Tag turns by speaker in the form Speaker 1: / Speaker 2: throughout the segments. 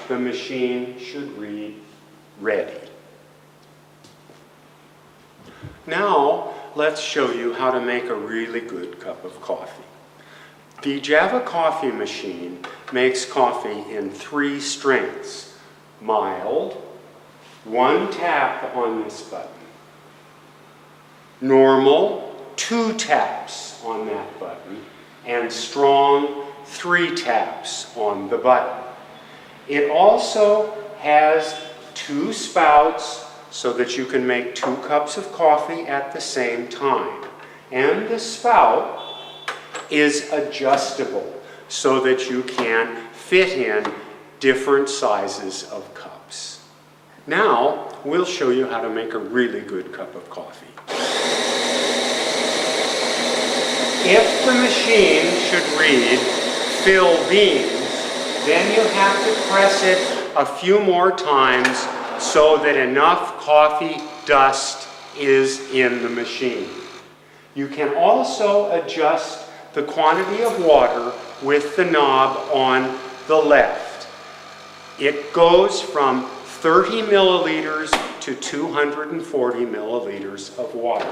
Speaker 1: the machine should read ready. Now, let's show you how to make a really good cup of coffee. The Java coffee machine makes coffee in 3 strengths: mild, 1 tap on this button; normal, 2 taps on that button; and strong, 3 taps on the button. It also has 2 spouts so that you can make 2 cups of coffee at the same time. And the spout is adjustable so that you can fit in different sizes of cups. Now, we'll show you how to make a really good cup of coffee. If the machine should read fill beans, then you have to press it a few more times so that enough coffee dust is in the machine. You can also adjust the quantity of water with the knob on the left. It goes from 30 milliliters to 240 milliliters of water.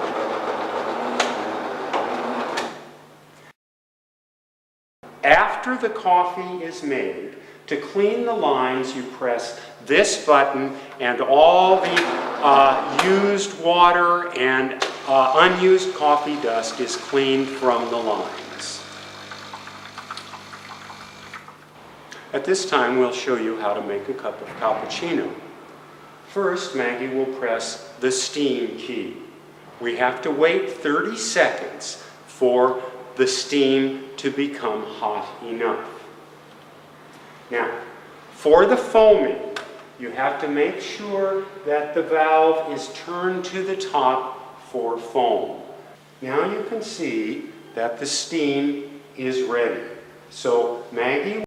Speaker 1: After the coffee is made, to clean the lines, you press this button and all the used water and unused coffee dust is cleaned from the lines. At this time, we'll show you how to make a cup of cappuccino. First, Maggie will press the steam key. We have to wait 30 seconds for the steam to become hot enough. Now, for the foaming, you have to make sure that the valve is turned to the top for foam. Now you can see that the steam is ready. So Maggie